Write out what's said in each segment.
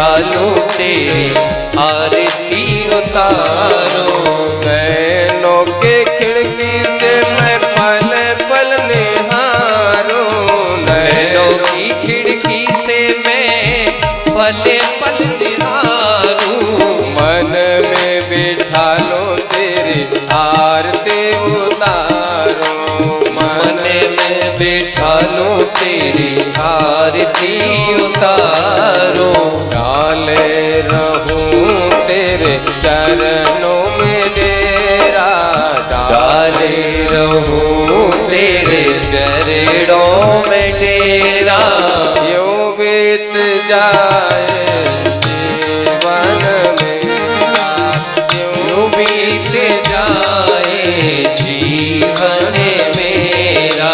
बैठा लो तेरी आरती उतारो। नैनों के खिड़की से मैं पल पल निहारूं, नैनों की खिड़की से मैं पल पल निहारूं। मन में बिठा लो तेरी आरती उतारो, मन में बिठा लो तेरी आरती उतारो। डाले रहूं तेरे चरणों में डेरा, डाले रहूं तेरे चरणों में डेरा। यूं बीत जाए जीवन मेरा, यूं बीत जाए जीवन मेरा।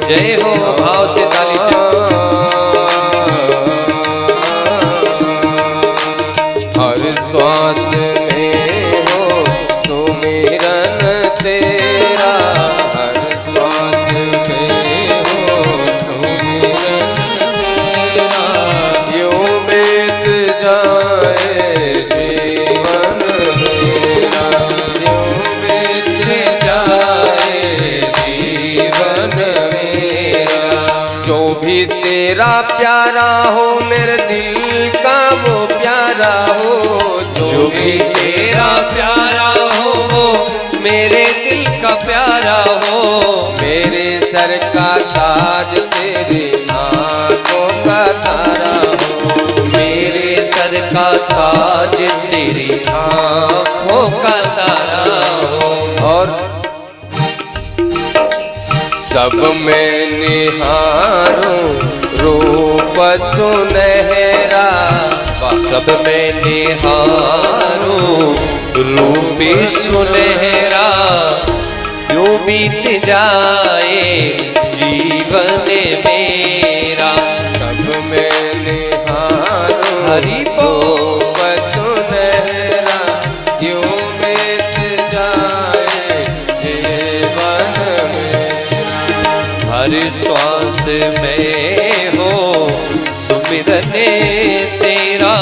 जय हो, भाव से ताली से। हर श्वास में हो सुमिरन तेरा, हर श्वास में हो सुमिरन तेरा। यूं बीत जाए जीवन मेरा, यूं बीत जाए जीवन मेरा। जो भी तेरा प्यारा हो मेरे दिल का वो प्यारा हो, जो भी तेरा प्यारा हो वो मेरे दिल का प्यारा हो। मेरे सर का ताज तेरे आंखों का तारा हो, मेरे सर का ताज तेरी आँखों का तारा हो। और सब में निहारूं रूप सुनहरा, सब में निहारूं रूप सुनहरा। यूं बीत जाए जीवन मेरा। सब में निहारूं हरि रूप सुनहरा, यूं बीत जाए जीवन मेरा। हर श्वास में हो सुमिरन तेरा,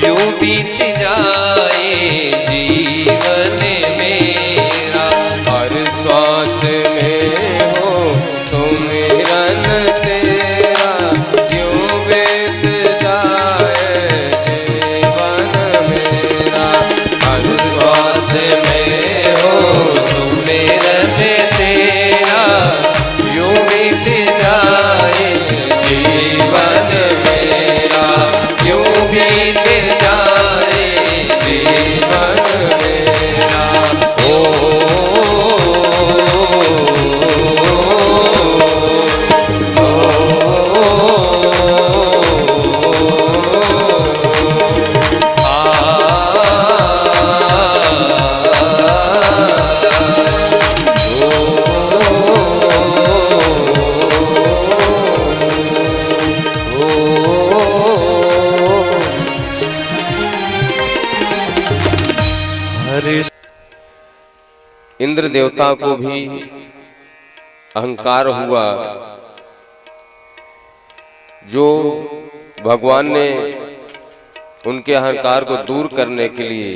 यूं बीत जाए जीवन मेरा। हर श्वास में हो सुमिरन तेरा, यूं बीत जाए जीवन मेरा। हर श्वास में हो सुमिरन तेरा, यूं बीत जाए जीवन मेरा। यूं बीत जाए जीवन मेरा। इंद्र देवता को भी अहंकार हुआ, जो भगवान ने उनके अहंकार को दूर करने के लिए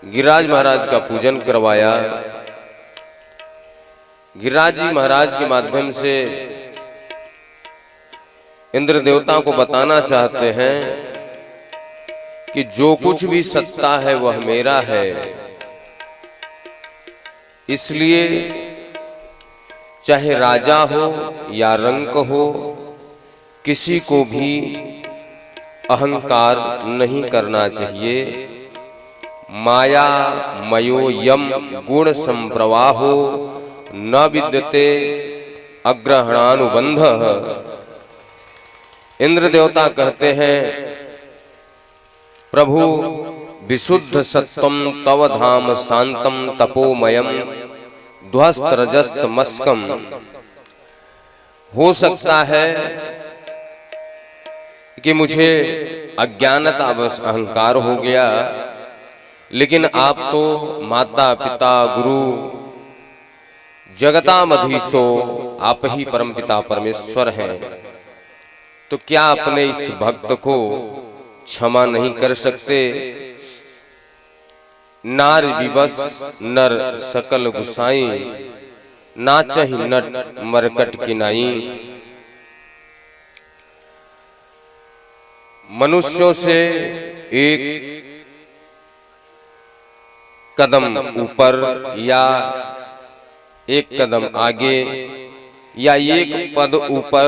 गिरिराज महाराज का पूजन करवाया। गिरिराज जी महाराज के माध्यम से इंद्र देवता को बताना चाहते हैं कि जो कुछ भी सत्ता है वह मेरा है, इसलिए चाहे राजा हो या रंक हो, किसी को भी अहंकार नहीं करना चाहिए। माया मयो यम गुण संप्रवाहो न विद्यते अग्रहणानुबंध। इंद्र देवता कहते हैं, प्रभु विशुद्ध सत्वम तव धाम शांतम तपोमयम ध्वस्त रजस्त मस्कम। हो सकता है कि मुझे अज्ञानतावश अहंकार हो गया, लेकिन आप तो माता पिता गुरु जगतामधीशो आप ही परमपिता परमेश्वर हैं, तो क्या अपने इस भक्त को क्षमा नहीं कर सकते? नार विवश नर सकल गुसाई, नाचहि नट मरकट किनाई। मनुष्यों से एक कदम ऊपर या एक कदम आगे या एक पद ऊपर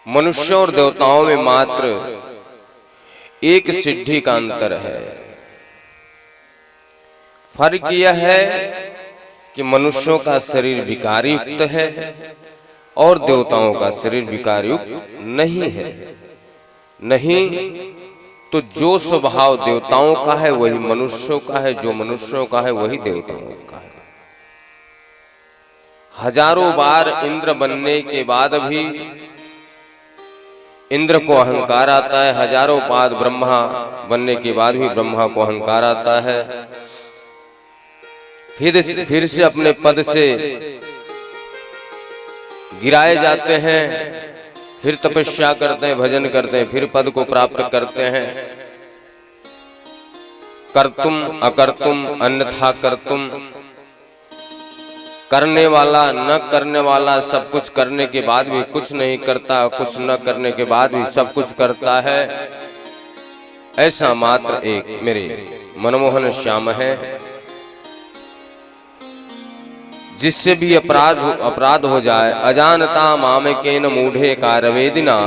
मनुष्यों और देवताओं में मात्र एक सिद्धि का अंतर है। फर्क यह है कि मनुष्यों का शरीर विकारयुक्त है और देवताओं का शरीर विकारयुक्त नहीं है। नहीं तो जो स्वभाव देवताओं का है वही मनुष्यों का है, जो मनुष्यों का है वही देवताओं का है। हजारों बार इंद्र बनने के बाद भी इंद्र को अहंकार आता है, हजारों बार ब्रह्मा बनने के बाद भी ब्रह्मा को अहंकार आता है। फिर से अपने पद से गिराए जाते हैं, फिर तपस्या करते हैं, भजन करते हैं, फिर पद को प्राप्त करते हैं। कर्तुम अकर्तुम अन्यथा कर्तुम, करने वाला न करने वाला, सब कुछ करने के बाद भी कुछ नहीं करता, कुछ न करने के बाद भी सब कुछ करता है। ऐसा मात्र एक मेरे मनमोहन श्याम है, जिससे भी अपराध हो जाए। अजानता मामकेन मूढ़े कारवेदिना,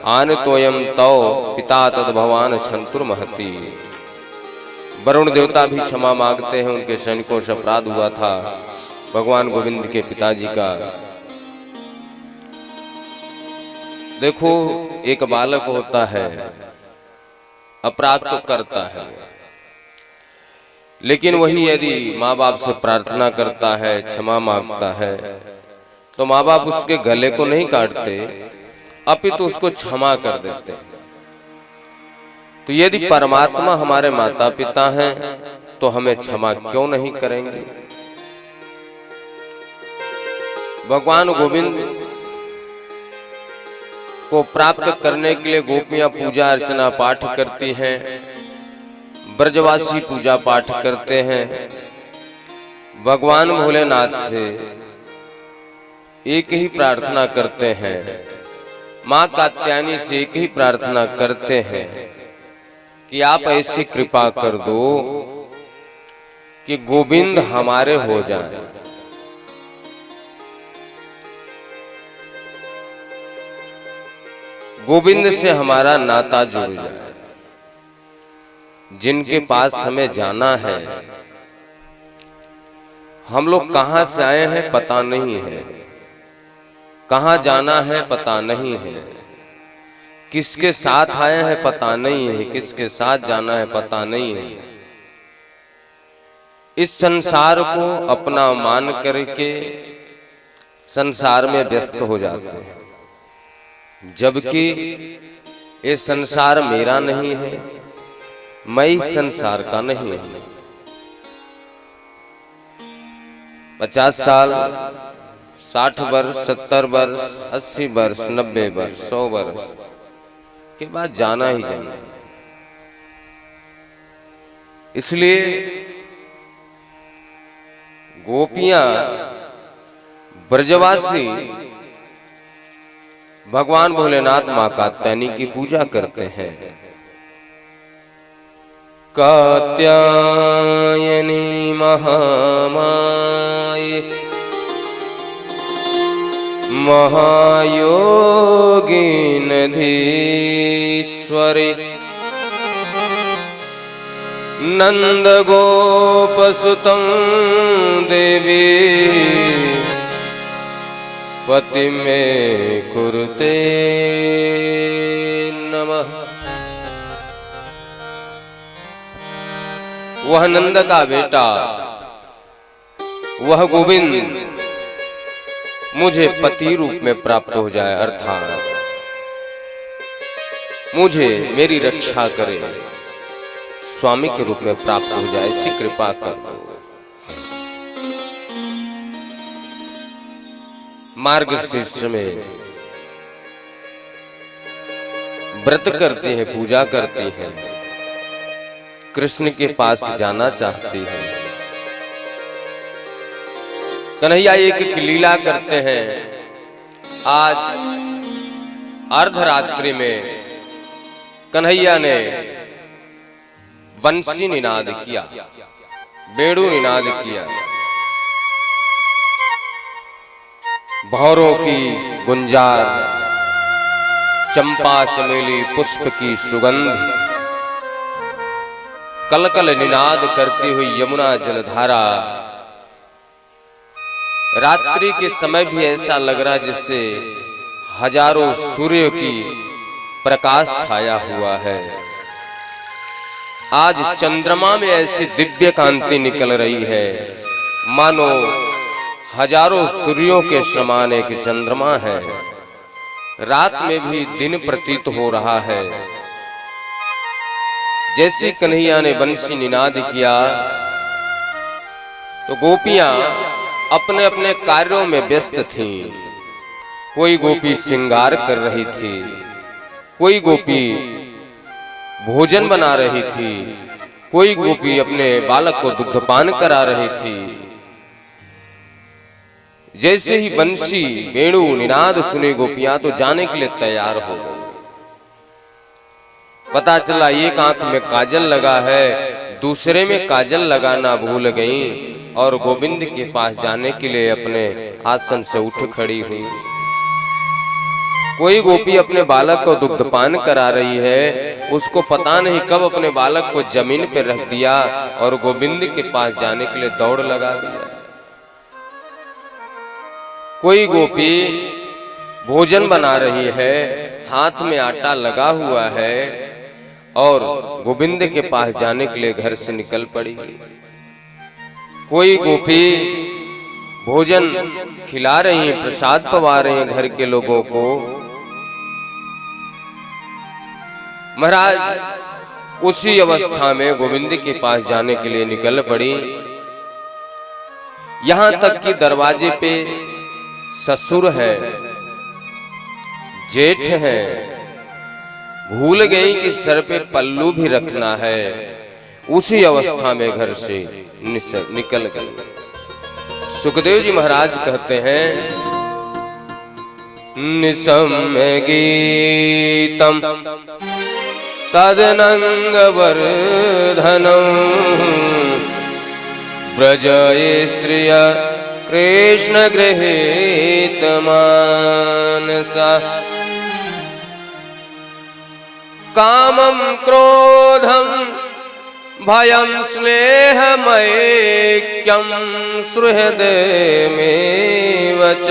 आन तोयम तौ पिता तद भवान छंतुर महती। वरुण देवता भी क्षमा मांगते हैं, उनके सैनिकों से अपराध हुआ था भगवान गोविंद के पिताजी का। देखो, एक बालक होता है, अपराध तो करता है, लेकिन वही यदि माँ बाप से प्रार्थना करता है, क्षमा मांगता है, तो माँ बाप उसके गले को नहीं काटते, अपितु उसको क्षमा कर देते। तो यदि परमात्मा हमारे माता पिता हैं तो हमें क्षमा क्यों नहीं करेंगे? भगवान गोविंद को प्राप्त करने के लिए गोपियां पूजा अर्चना पाठ करती हैं, ब्रजवासी पूजा पाठ करते हैं। भगवान भोलेनाथ से एक ही प्रार्थना करते हैं, मां कात्यायनी से एक ही प्रार्थना करते हैं कि आप ऐसी कृपा कर दो कि गोविंद हमारे हो जाए। गोविंद से हमारा नाता जुड़ जाए। जिनके पास हमें जाना है, हम लोग कहां से आए हैं पता नहीं है, कहां जाना है पता नहीं है, किसके साथ आए हैं पता नहीं है, किसके साथ जाना है पता नहीं है। इस संसार को अपना मान करके संसार में व्यस्त हो जाते हैं, जबकि ये संसार मेरा नहीं है, मैं इस संसार का नहीं हूं। 50 साल, 60 वर्ष, 70 वर्ष, 80 वर्ष, 90 वर्ष, 100 वर्ष के बाद जाना ही जाना है। इसलिए गोपियां, ब्रजवासी भगवान भोलेनाथ मां कात्यायनी की पूजा करते हैं। कात्यायनी महामाये महायोगिनधीश्वरी, नंद गोपसुतं देवी पति में कुरुते नमः। वह नंद का बेटा, वह गोविंद मुझे पति रूप में प्राप्त हो जाए, अर्थात मुझे मेरी रक्षा करे, स्वामी के रूप में प्राप्त हो जाए, ऐसी कृपा कर दो। मार्गशीर्ष में व्रत करती हैं, पूजा करती हैं, कृष्ण के पास जाना चाहती हैं। कन्हैया एक लीला करते हैं। आज अर्धरात्रि में कन्हैया ने बंसी निनाद किया, बेड़ू निनाद किया, भौरों की गुंजार, चंपा चमेली पुष्प की सुगंध, कलकल निनाद करती हुई यमुना जलधारा। रात्रि के समय भी ऐसा लग रहा जैसे हजारों सूर्य की प्रकाश छाया हुआ है। आज चंद्रमा में ऐसी दिव्य कांति निकल रही है, मानो हजारों सूर्यों के समान एक चंद्रमा है। रात में भी दिन प्रतीत हो रहा है। जैसे कन्हैया ने बंसी निनाद किया तो गोपियां अपने अपने कार्यों में व्यस्त थीं। कोई गोपी श्रृंगार कर रही थी, कोई गोपी भोजन बना रही थी, कोई गोपी अपने बालक को दुग्धपान करा रही थी। जैसे ही बंसी वेणु निनाद सुने गोपियां तो जाने के लिए तैयार हो गई। पता चला एक आंख में काजल लगा है, दूसरे में काजल लगाना भूल गई और गोविंद के पास जाने के लिए अपने आसन से उठ खड़ी हुई। कोई गोपी अपने बालक को दुग्धपान करा रही है, उसको पता नहीं कब अपने बालक को जमीन पर रख दिया और गोविंद के पास जाने के लिए दौड़ लगा दिया। कोई गोपी भोजन बना रही है, हाथ में आटा लगा हुआ है और गोविंद के पास जाने के लिए घर से निकल पड़ी। कोई गोपी भोजन खिला रही है, प्रसाद पवा रही है घर के लोगों को। महाराज उसी अवस्था में गोविंद के पास जाने के लिए निकल पड़ी। यहां तक कि दरवाजे पे ससुर है, जेठ है, भूल गई कि सर पे पल्लू भी रखना है। उसी अवस्था में घर से निकल गई। सुखदेव जी महाराज कहते हैं, निसम्य गीतम तदनंगवर्धनम व्रजये स्त्रिय कृष्ण गृहीत मानसा कामं क्रोधं भयं स्नेहमैक्यं सुहृदमेव च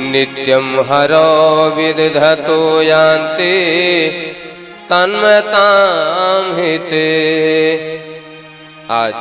नित्यं हरो विदधतो यान्ति तन्मयतां हिते। आज